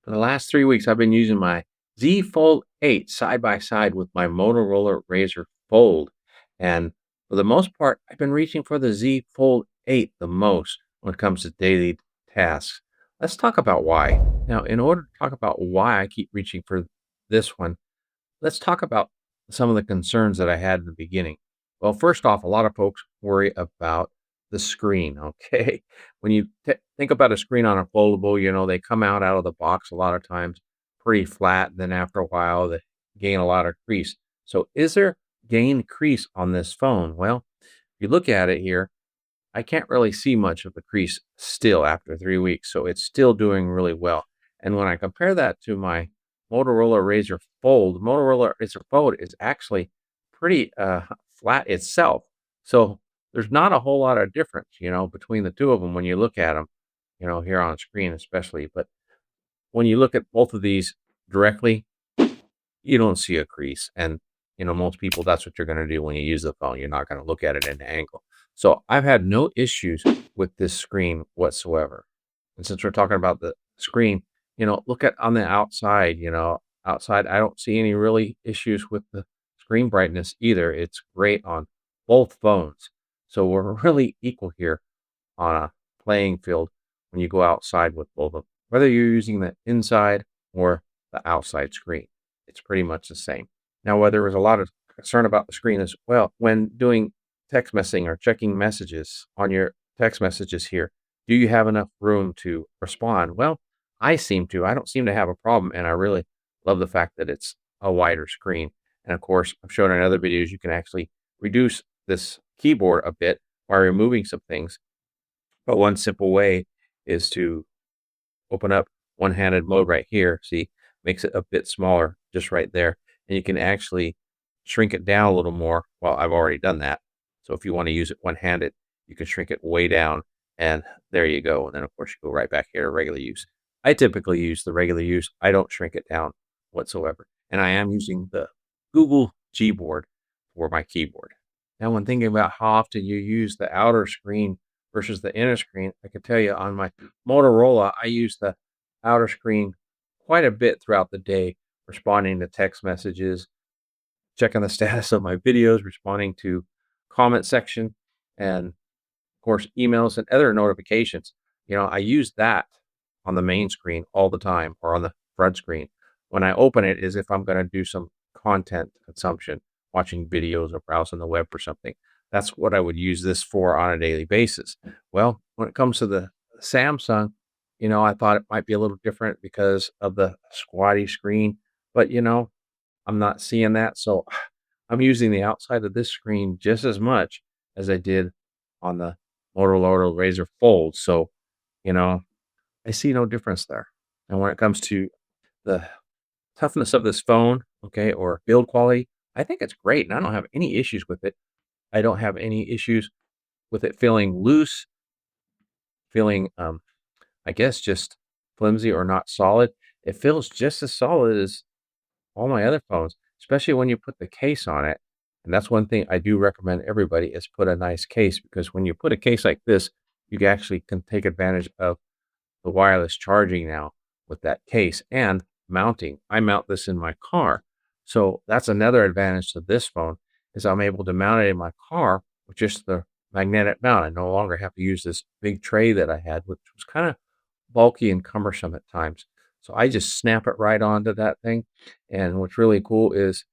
For the last 3 weeks, I've been using my Z Fold 8 side by side with my Motorola Razr Fold. And for the most part, I've been reaching for the Z Fold 8 the most when it comes to daily tasks. Let's talk about why. Now, in order to talk about why I keep reaching for this one, let's talk about some of the concerns that I had in the beginning. Well, first off, a lot of folks worry about the screen, okay? When you think about a screen on a foldable, they come out of the box a lot of times pretty flat. Then after a while, they gain a lot of crease. So is there gain crease on this phone? Well, if you look at it here, I can't really see much of the crease still after 3 weeks, so it's still doing really well. And when I compare that to my Motorola Razr Fold is actually pretty flat itself. So there's not a whole lot of difference, between the two of them when you look at them, here on screen especially. But when you look at both of these directly, you don't see a crease. And, most people, that's what you're going to do when you use the phone. You're not going to look at it at an angle. So I've had no issues with this screen whatsoever. And since we're talking about the screen, look at on the outside, outside, I don't see any really issues with the screen brightness either. It's great on both phones. So we're really equal here on a playing field when you go outside with both of them, whether you're using the inside or the outside screen. It's pretty much the same. Now, whether there was a lot of concern about the screen as well, when doing text messaging or checking messages on your text messages here, do you have enough room to respond? Well, I seem to. I don't seem to have a problem, and I really love the fact that it's a wider screen. And of course, I've shown in other videos you can actually reduce this keyboard a bit by removing some things. But one simple way is to open up one-handed mode right here. See, makes it a bit smaller just right there. And you can actually shrink it down a little more. Well, I've already done that. So if you want to use it one-handed, you can shrink it way down. And there you go. And then, of course, you go right back here to regular use. I typically use the regular use. I don't shrink it down whatsoever. And I am using the Google Gboard for my keyboard. Now, when thinking about how often you use the outer screen versus the inner screen, I can tell you on my Motorola, I use the outer screen quite a bit throughout the day, responding to text messages, checking the status of my videos, responding to comment section, and of course, emails and other notifications. I use that on the main screen all the time or on the front screen. When I open it is if I'm going to do some content consumption, watching videos or browsing the web for something. That's what I would use this for on a daily basis. Well, when it comes to the Samsung, I thought it might be a little different because of the squatty screen, but I'm not seeing that. So I'm using the outside of this screen just as much as I did on the Motorola Razr Fold. So, I see no difference there. And when it comes to the toughness of this phone, okay, or build quality, I think it's great. And I don't have any issues with it. I don't have any issues with it feeling loose, feeling, I guess, just flimsy or not solid. It feels just as solid as all my other phones, especially when you put the case on it. And that's one thing I do recommend everybody is put a nice case, because when you put a case like this, you actually can take advantage of the wireless charging now with that case and mounting. I mount this in my car. So that's another advantage to this phone is I'm able to mount it in my car with just the magnetic mount. I no longer have to use this big tray that I had, which was kind of bulky and cumbersome at times. So I just snap it right onto that thing. And what's really cool is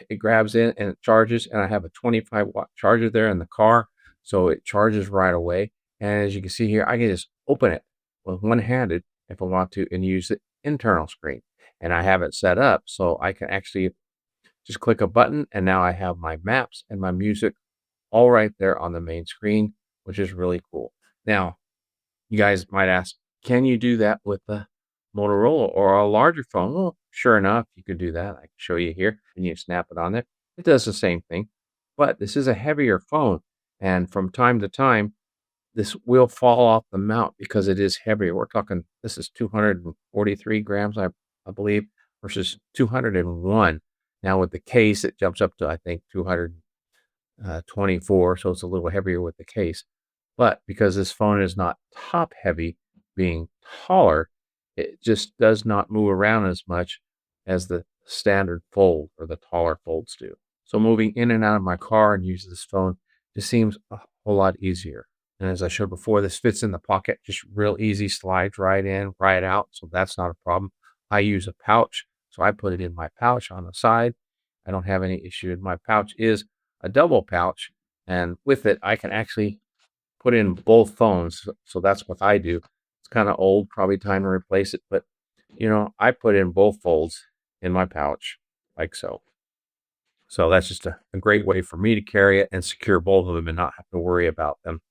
it grabs in and it charges. And I have a 25-watt charger there in the car. So it charges right away. And as you can see here, I can just open it with one-handed if I want to and use the internal screen. And I have it set up so I can actually just click a button and now I have my maps and my music all right there on the main screen, which is really cool. Now, you guys might ask, can you do that with the Motorola or a larger phone? Well, sure enough, you could do that. I can show you here and you snap it on there. It does the same thing, but this is a heavier phone. And from time to time, this will fall off the mount because it is heavier. We're talking, this is 243 grams, I believe, versus 201. Now with the case, it jumps up to, I think, 224. So it's a little heavier with the case. But because this phone is not top heavy, being taller, It just does not move around as much as the standard fold or the taller folds do. So moving in and out of my car and using this phone just seems a whole lot easier. And as I showed before, this fits in the pocket, just real easy, slides right in, right out. So that's not a problem. I use a pouch, so I put it in my pouch on the side. I don't have any issue. My pouch is a double pouch, and with it, I can actually put in both phones. So that's what I do. It's kind of old, probably time to replace it, but I put in both folds in my pouch like so. So that's just a great way for me to carry it and secure both of them and not have to worry about them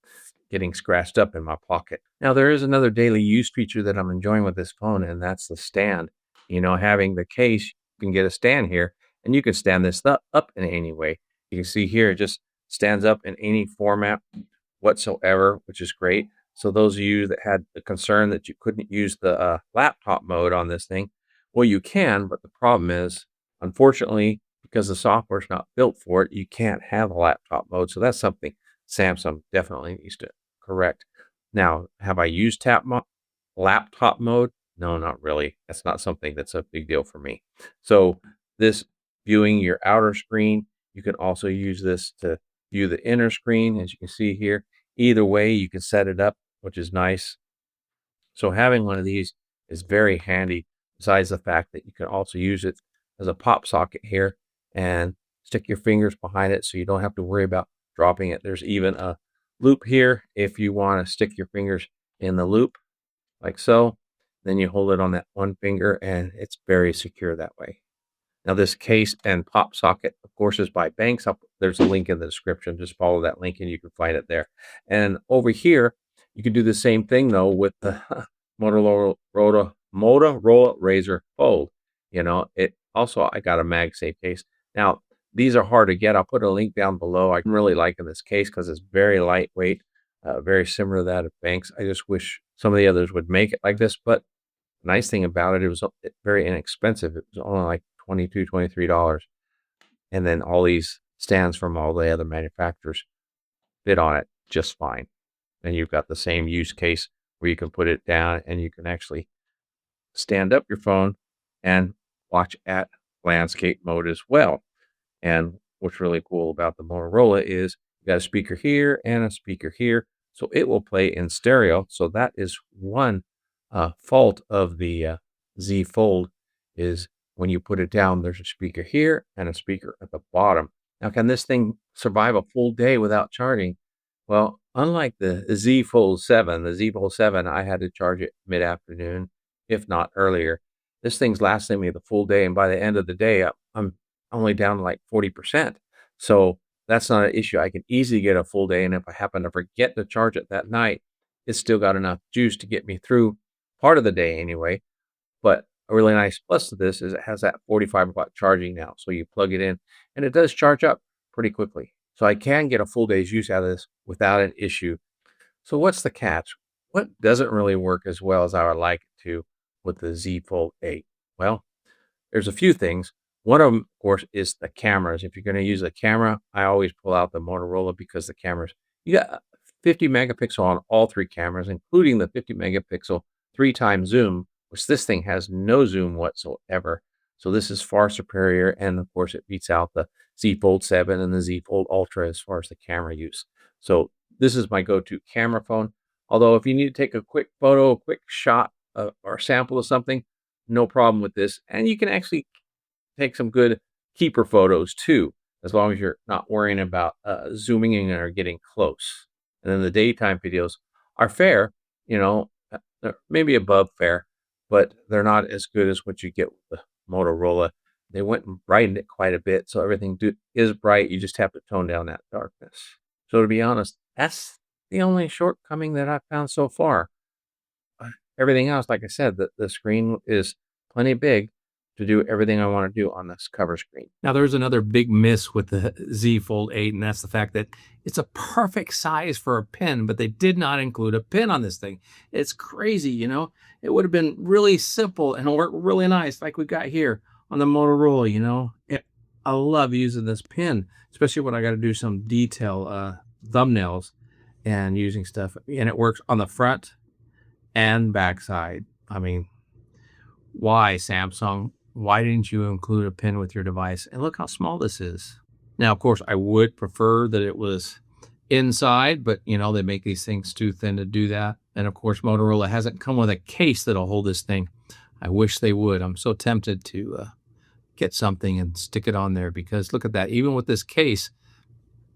getting scratched up in my pocket. Now, there is another daily use feature that I'm enjoying with this phone, and that's the stand. Having the case, you can get a stand here, and you can stand this up in any way. You can see here, it just stands up in any format whatsoever, which is great. So those of you that had the concern that you couldn't use the laptop mode on this thing, well, you can, but the problem is, unfortunately, because the software is not built for it, you can't have a laptop mode. So that's something Samsung definitely needs to correct. Now, have I used laptop mode? No, not really. That's not something that's a big deal for me. So this viewing your outer screen, you can also use this to view the inner screen, as you can see here. Either way, you can set it up, which is nice. So having one of these is very handy, besides the fact that you can also use it as a pop socket here and stick your fingers behind it so you don't have to worry about dropping it. There's even a loop here if you want to stick your fingers in the loop like so. Then you hold it on that one finger and it's very secure that way. Now, this case and pop socket, of course, is by Banks. There's a link in the description. Just follow that link and you can find it there. And over here, you can do the same thing, though, with the Motorola Razr Fold. I got a MagSafe case. Now, these are hard to get. I'll put a link down below. I'm really liking this case because it's very lightweight, very similar to that of Banks. I just wish some of the others would make it like this. But the nice thing about it, it was very inexpensive. It was only like $22, $23. And then all these stands from all the other manufacturers fit on it just fine. And you've got the same use case where you can put it down and you can actually stand up your phone and watch at landscape mode as well. And what's really cool about the Motorola is you got a speaker here and a speaker here. So it will play in stereo. So that is one fault of the Z Fold is when you put it down, there's a speaker here and a speaker at the bottom. Now, can this thing survive a full day without charging? Well, unlike the Z Fold 7, I had to charge it mid-afternoon, if not earlier. This thing's lasting me the full day, and by the end of the day, I'm only down to like 40%. So that's not an issue. I can easily get a full day, and if I happen to forget to charge it that night, it's still got enough juice to get me through part of the day anyway. But a really nice plus to this is it has that 45-watt charging now. So you plug it in, and it does charge up pretty quickly. So I can get a full day's use out of this without an issue. So what's the catch? What doesn't really work as well as I would like it to with the Z Fold 8? Well, there's a few things. One of them, of course, is the cameras. If you're going to use a camera, I always pull out the Motorola because the cameras, you got 50 megapixel on all three cameras, including the 50 megapixel 3x zoom, which this thing has no zoom whatsoever. So this is far superior. And of course, it beats out the Z Fold 7 and the Z Fold Ultra as far as the camera use. So this is my go-to camera phone. Although if you need to take a quick photo, a quick shot or sample of something, no problem with this. And you can actually take some good keeper photos too, as long as you're not worrying about zooming in or getting close. And then the daytime videos are fair, they're maybe above fair, but they're not as good as what you get with the Motorola. They went and brightened it quite a bit, so everything is bright. You just have to tone down that darkness. So to be honest, that's the only shortcoming that I've found so far. Everything else, like I said, the screen is plenty big to do everything I want to do on this cover screen. Now, there's another big miss with the Z Fold 8, and that's the fact that it's a perfect size for a pen, but they did not include a pen on this thing. It's crazy, It would have been really simple and work really nice like we got here on the Motorola, I love using this pen, especially when I got to do some detail thumbnails and using stuff. And it works on the front and back side. I mean, Why, Samsung? Why didn't you include a pin with your device? And look how small this is. Now, of course, I would prefer that it was inside, but you know, they make these things too thin to do that. And of course, Motorola hasn't come with a case that'll hold this thing. I wish they would. I'm so tempted to get something and stick it on there, because look at that. Even with this case,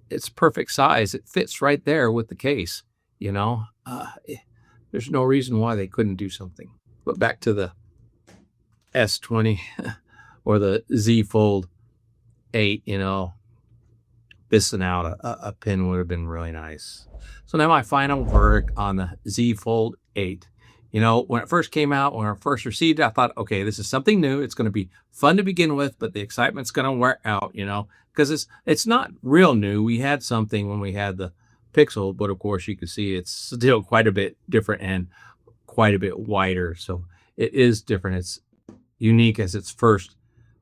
it's perfect size. It fits right there with the case. You know, there's no reason why they couldn't do something. But back to the S20 or the Z Fold 8, you know, missing out a pin would have been really nice. So now my final verdict on the Z Fold 8. You know, when it first came out, when I first received it, I thought, okay, this is something new. It's going to be fun to begin with, but the excitement's going to wear out, you know, because it's not real new. We had something when we had the Pixel, but of course you can see it's still quite a bit different and quite a bit wider. So it is different. It's unique as its first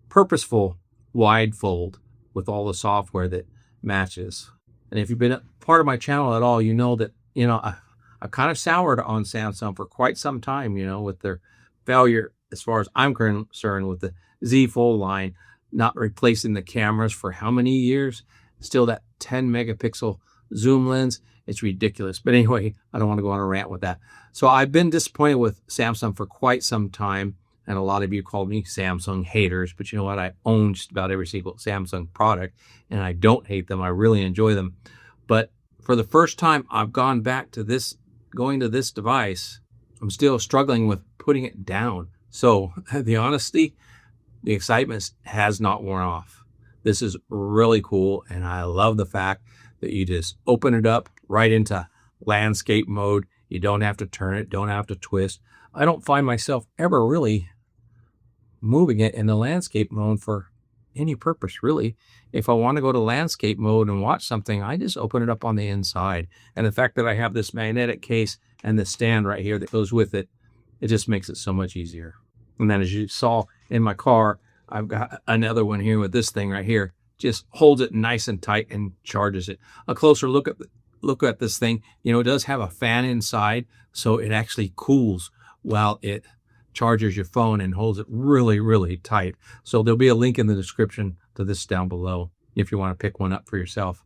purposeful wide fold with all the software that matches. And if you've been a part of my channel at all, you know that, you know, I kind of soured on Samsung for quite some time, you know, with their failure, as far as I'm concerned, with the Z Fold line, not replacing the cameras for how many years? Still that 10 megapixel zoom lens. It's ridiculous. But anyway, I don't want to go on a rant with that. So I've been disappointed with Samsung for quite some time. And a lot of you called me Samsung haters, but you know what? I own just about every single Samsung product, and I don't hate them. I really enjoy them. But for the first time, I've gone back to this, going to this device. I'm still struggling with putting it down. So the honesty, the excitement has not worn off. This is really cool, and I love the fact that you just open it up right into landscape mode. You don't have to turn it, don't have to twist. I don't find myself ever really moving it in the landscape mode for any purpose, really. If I want to go to landscape mode and watch something, I just open it up on the inside. And the fact that I have this magnetic case and the stand right here that goes with it, it just makes it so much easier. And then as you saw in my car, I've got another one here with this thing right here. Just holds it nice and tight and charges it. A closer look at this thing, you know, it does have a fan inside, so it actually cools while it charges your phone and holds it really, really tight. So there'll be a link in the description to this down below if you want to pick one up for yourself.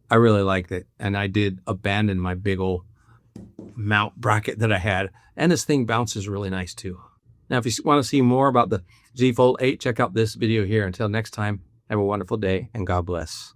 I really liked it, and I did abandon my big old mount bracket that I had, and this thing bounces really nice too. Now, if you want to see more about the Z Fold 8, check out this video here. Until next time, have a wonderful day, and God bless.